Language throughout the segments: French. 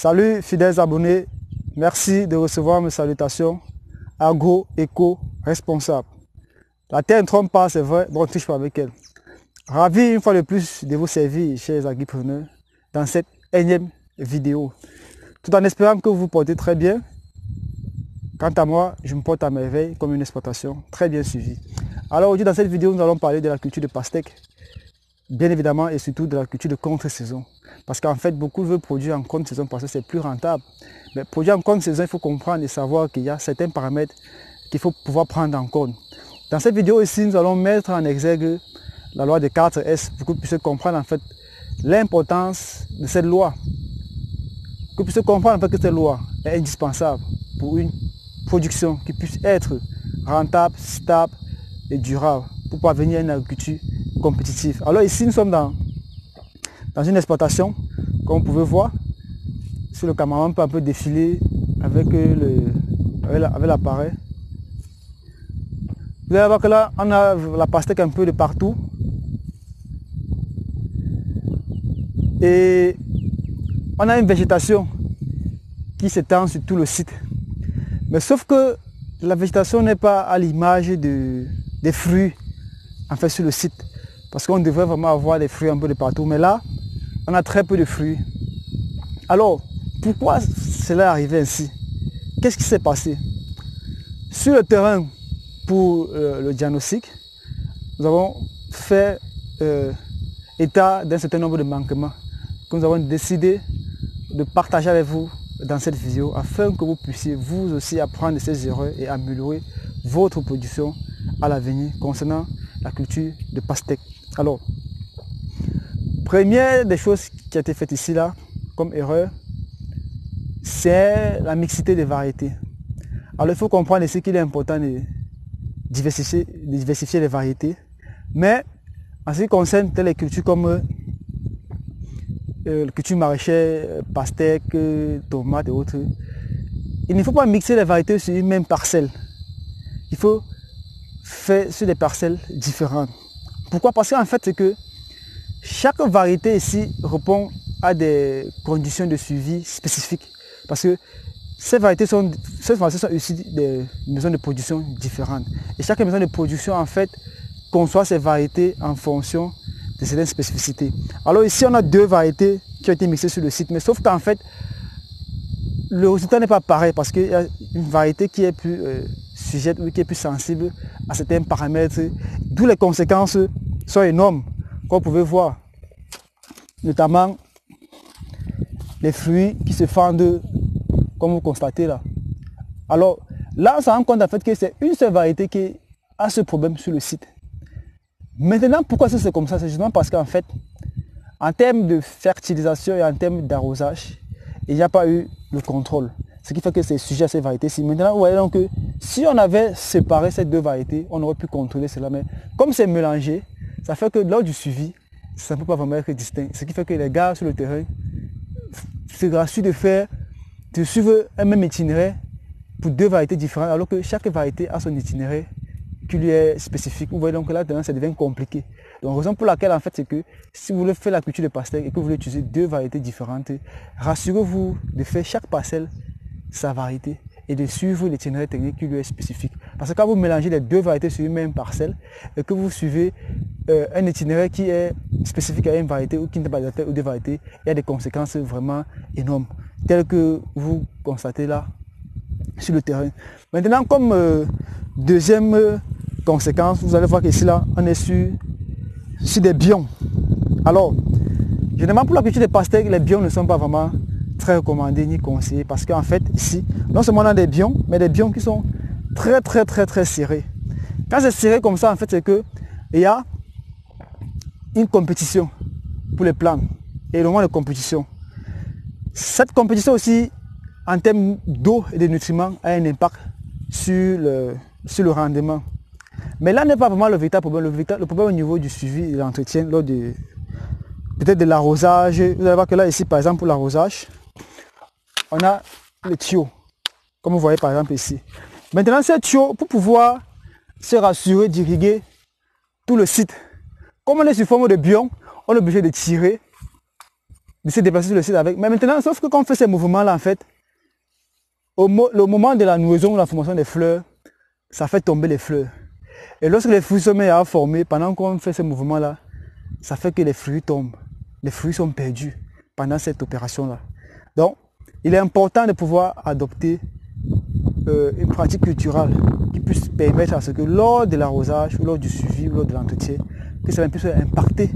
Salut fidèles abonnés, merci de recevoir mes salutations. Agro-éco-responsable. La terre ne trompe pas, c'est vrai, bon, on ne triche pas avec elle. Ravi une fois de plus de vous servir, chers agripreneurs, dans cette énième vidéo. Tout en espérant que vous vous portez très bien. Quant à moi, je me porte à merveille comme une exploitation très bien suivie. Alors aujourd'hui, dans cette vidéo, nous allons parler de la culture de pastèque, bien évidemment, et surtout de la culture de contre-saison. Parce qu'en fait, beaucoup veulent produire en contre-saison parce que c'est plus rentable. Mais produire en contre-saison, il faut comprendre et savoir qu'il y a certains paramètres qu'il faut pouvoir prendre en compte. Dans cette vidéo ici, nous allons mettre en exergue la loi des 4S pour que vous puissiez comprendre en fait l'importance de cette loi. Que vous puissiez comprendre en fait que cette loi est indispensable pour une production qui puisse être rentable, stable et durable pour parvenir à une agriculture compétitive. Alors ici, nous sommes dans une exploitation, comme vous pouvez voir. Sur le cameraman peut un peu défiler avec l'appareil. Vous allez voir que là, on a la pastèque un peu de partout. Et on a une végétation qui s'étend sur tout le site. Mais sauf que la végétation n'est pas à l'image des fruits en fait sur le site. Parce qu'on devrait vraiment avoir des fruits un peu de partout. Mais là, on a très peu de fruits. Alors, pourquoi cela est arrivé ainsi? Qu'est-ce qui s'est passé? Sur le terrain, pour le diagnostic, nous avons fait état d'un certain nombre de manquements que nous avons décidé de partager avec vous dans cette vidéo afin que vous puissiez vous aussi apprendre de ces erreurs et améliorer votre production à l'avenir concernant la culture de pastèque. Alors, première des choses qui a été faite ici là comme erreur, c'est la mixité des variétés. Alors il faut comprendre ici qu'il est important de diversifier les variétés, mais en ce qui concerne telles cultures comme culture maraîchère, pastèque, tomates et autres, il ne faut pas mixer les variétés sur une même parcelle. Il faut faire sur des parcelles différentes. Pourquoi? Parce qu'en fait, c'est que chaque variété ici répond à des conditions de suivi spécifiques. Parce que ces variétés sont aussi des maisons de production différentes. Et chaque maison de production, en fait, conçoit ces variétés en fonction de certaines spécificités. Alors ici, on a deux variétés qui ont été mixées sur le site. Mais sauf qu'en fait, le résultat n'est pas pareil parce qu'il y a une variété qui est plus sujette ou qui est plus sensible à certains paramètres, d'où les conséquences sont énormes, comme vous pouvez voir. Notamment les fruits qui se fendent, comme vous constatez là. Alors là, on se rend compte en fait que c'est une seule variété qui a ce problème sur le site. Maintenant, pourquoi c'est comme ça? C'est justement parce qu'en fait, en termes de fertilisation et en termes d'arrosage, il n'y a pas eu le contrôle. Ce qui fait que c'est sujet à ces variétés-ci. Maintenant, vous voyez donc que si on avait séparé ces deux variétés, on aurait pu contrôler cela. Mais comme c'est mélangé, ça fait que lors du suivi, ça ne peut pas vraiment être distinct. Ce qui fait que les gars sur le terrain, c'est gratuit de suivre un même itinéraire pour deux variétés différentes, alors que chaque variété a son itinéraire qui lui est spécifique. Vous voyez donc que là, ça devient compliqué. Donc, raison pour laquelle, en fait, c'est que si vous voulez faire la culture de pastèque et que vous voulez utiliser deux variétés différentes, rassurez-vous de faire chaque parcelle sa variété et de suivre l'itinéraire technique qui lui est spécifique. Parce que quand vous mélangez les deux variétés sur une même parcelle et que vous suivez un itinéraire qui est spécifique à une variété ou qui n'est pas adapté aux deux variétés, il y a des conséquences vraiment énormes, telles que vous constatez là sur le terrain. Maintenant, comme deuxième conséquence, vous allez voir qu'ici là, on est sur des biomes. Alors, généralement pour la culture des pastèques, les biomes ne sont pas vraiment très recommandés ni conseillés parce qu'en fait ici, non seulement on a des biomes, mais des biomes qui sont très serrés. Quand c'est serré comme ça, en fait, c'est que il y a une compétition pour les plantes et le moment de compétition. Cette compétition aussi, en termes d'eau et de nutriments, a un impact sur le rendement. Mais là n'est pas vraiment le véritable problème. Le problème au niveau du suivi et de l'entretien, lors de peut-être de l'arrosage. Vous allez voir que là, ici, par exemple, pour l'arrosage, on a le tuyau, comme vous voyez par exemple ici. Maintenant, ce tuyau, pour pouvoir se rassurer d'irriguer tout le site, comme on est sous forme de biome, on est obligé de tirer de se déplacer sur le site avec. Mais maintenant, sauf que quand on fait ces mouvements-là, en fait, le moment de la nouaison ou la formation des fleurs, ça fait tomber les fleurs. Et lorsque les fruits se mettent à former, pendant qu'on fait ces mouvements-là, ça fait que les fruits tombent. Les fruits sont perdus pendant cette opération-là. Donc, il est important de pouvoir adopter une pratique culturelle qui puisse permettre à ce que lors de l'arrosage, ou lors du suivi, ou lors de l'entretien, que ça puisse impacter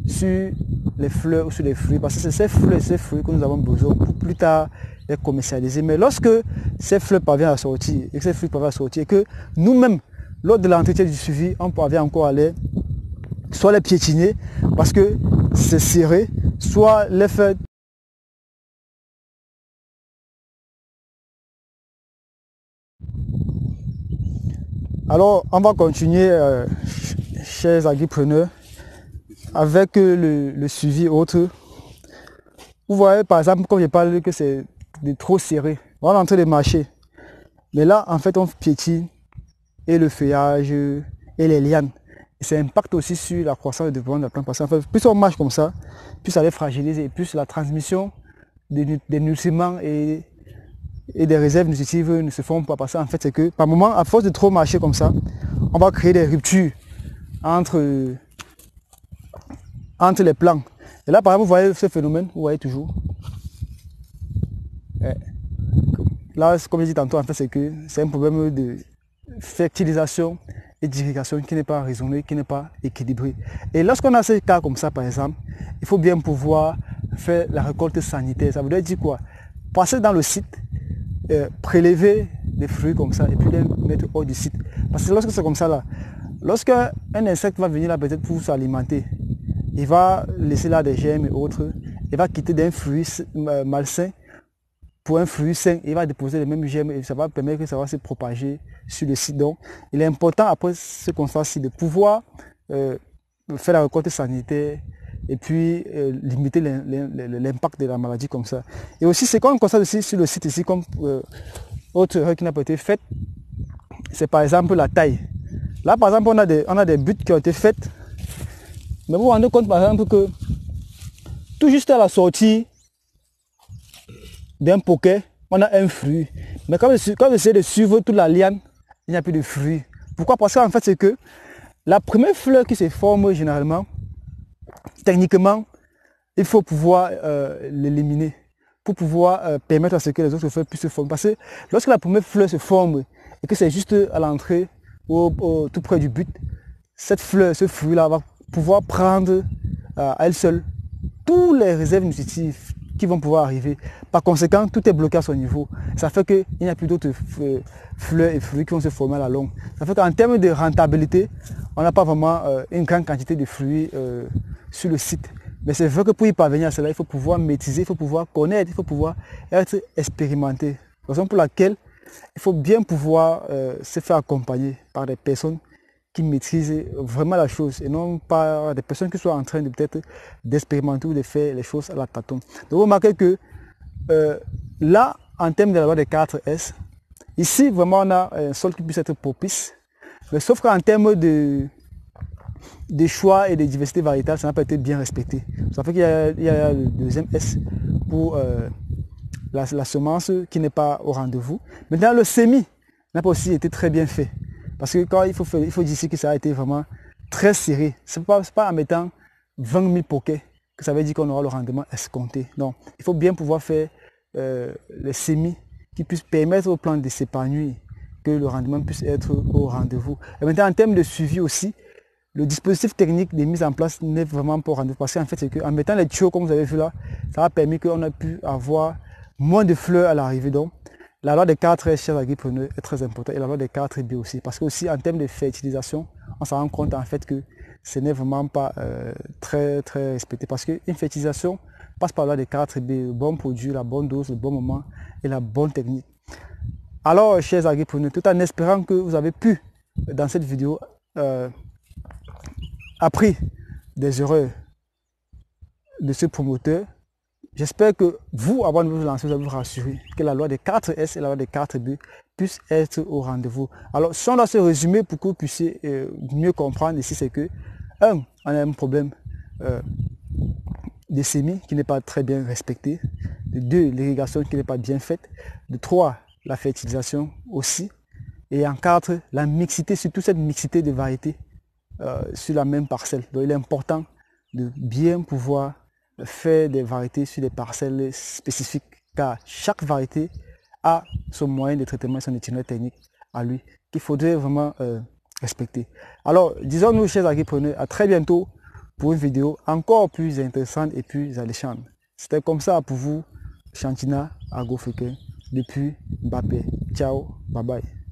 sur les fleurs ou sur les fruits, parce que c'est ces fleurs et ces fruits que nous avons besoin pour plus tard les commercialiser. Mais lorsque ces fleurs parviennent à sortir, et que ces fruits parviennent à sortir, et que nous-mêmes, lors de l'entretien du suivi, on parvient encore à les, soit les piétiner, parce que c'est serré, soit les faire. Alors, on va continuer, chers agripreneurs, avec le suivi autre. Vous voyez, par exemple, comme je parle que c'est trop serré, on est en train de marcher. Mais là, en fait, on piétine et le feuillage et les lianes. Et ça impacte aussi sur la croissance et le développement de la plante. Parce qu'en fait, plus on marche comme ça, plus ça va fragiliser, et plus la transmission des nutriments et des réserves nutritives ne se font pas. Parce qu'en fait, c'est que par moment, à force de trop marcher comme ça, on va créer des ruptures entre les plants. Et là, par exemple, vous voyez ce phénomène, vous voyez toujours. Là, comme je dis tantôt, en fait, c'est que c'est un problème de fertilisation et d'irrigation qui n'est pas raisonné, qui n'est pas équilibré. Et lorsqu'on a ces cas comme ça, par exemple, il faut bien pouvoir faire la récolte sanitaire. Ça veut dire quoi? Passer dans le site, prélever des fruits comme ça et puis les mettre hors du site. Parce que lorsque c'est comme ça là, lorsqu'un insecte va venir là peut-être pour s'alimenter, il va laisser là des germes et autres, il va quitter d'un fruit malsain pour un fruit sain, il va déposer les mêmes germes et ça va permettre que ça va se propager sur le site. Donc, il est important après ce constat-ci de pouvoir faire la récolte sanitaire et puis limiter l'impact de la maladie comme ça. Et aussi, c'est qu'on constate aussi sur le site ici, comme autre erreur qui n'a pas été faite, c'est par exemple la taille. Là, par exemple, on a des buts qui ont été faites, mais vous vous rendez compte, par exemple, que tout juste à la sortie d'un poquet, on a un fruit. Mais quand vous essayez de suivre toute la liane, il n'y a plus de fruits. Pourquoi? Parce qu'en fait, c'est que la première fleur qui se forme généralement, techniquement, il faut pouvoir l'éliminer pour pouvoir permettre à ce que les autres fleurs puissent se former. Parce que lorsque la première fleur se forme et que c'est juste à l'entrée ou tout près du but, cette fleur, ce fruit-là va pouvoir prendre à elle seule tous les réserves nutritives qui vont pouvoir arriver. Par conséquent, tout est bloqué à son niveau. Ça fait qu'il n'y a plus d'autres fleurs et fruits qui vont se former à la longue. Ça fait qu'en termes de rentabilité, on n'a pas vraiment une grande quantité de fruits sur le site. Mais c'est vrai que pour y parvenir à cela, il faut pouvoir maîtriser, il faut pouvoir connaître, il faut pouvoir être expérimenté. Raison pour laquelle il faut bien pouvoir se faire accompagner par des personnes qui maîtrisent vraiment la chose et non pas des personnes qui soient en train de peut-être d'expérimenter ou de faire les choses à la tâton. Donc vous remarquez que là, en termes de la loi des 4S, ici vraiment on a un sol qui puisse être propice, mais sauf qu'en termes de choix et de diversité variétale, ça n'a pas été bien respecté. Ça fait qu'il y a le deuxième S pour la semence qui n'est pas au rendez-vous. Maintenant, le semis n'a pas aussi été très bien fait. Parce que quand il faut dire ici que ça a été vraiment très serré. Ce n'est pas en mettant 20 000 poquets que ça veut dire qu'on aura le rendement escompté. Non, il faut bien pouvoir faire les semis qui puissent permettre aux plantes de s'épanouir, que le rendement puisse être au rendez-vous. Et maintenant, en termes de suivi aussi, le dispositif technique de mise en place n'est vraiment pas au rendez-vous. Parce qu'en fait, c'est qu'en mettant les tuyaux, comme vous avez vu là, ça a permis qu'on a pu avoir moins de fleurs à l'arrivée. Donc, la loi des 4 chers agripreneurs est très importante et la loi des 4 B aussi. Parce que aussi en termes de fertilisation, on se rend compte en fait que ce n'est vraiment pas très respecté. Parce qu'une fertilisation passe par la loi des 4 B, le bon produit, la bonne dose, le bon moment et la bonne technique. Alors, chers agripreneurs, tout en espérant que vous avez pu, dans cette vidéo, appris des erreurs de ce promoteur, j'espère que vous, avant de vous lancer, vous allez vous rassurer que la loi des 4S et la loi des 4B puissent être au rendez-vous. Alors, si on doit se résumer pour que vous puissiez mieux comprendre ici, c'est que, on a un problème de semis qui n'est pas très bien respecté. De 2, l'irrigation qui n'est pas bien faite. De 3, la fertilisation aussi. Et en 4, la mixité, surtout cette mixité de variétés sur la même parcelle. Donc il est important de bien pouvoir faire des variétés sur des parcelles spécifiques, car chaque variété a son moyen de traitement et son itinéraire technique à lui, qu'il faudrait vraiment respecter. Alors, disons-nous, chers agripreneurs, à très bientôt pour une vidéo encore plus intéressante et plus alléchante. C'était comme ça pour vous, Chantina Agrofricain, depuis Mbappé. Ciao, bye bye.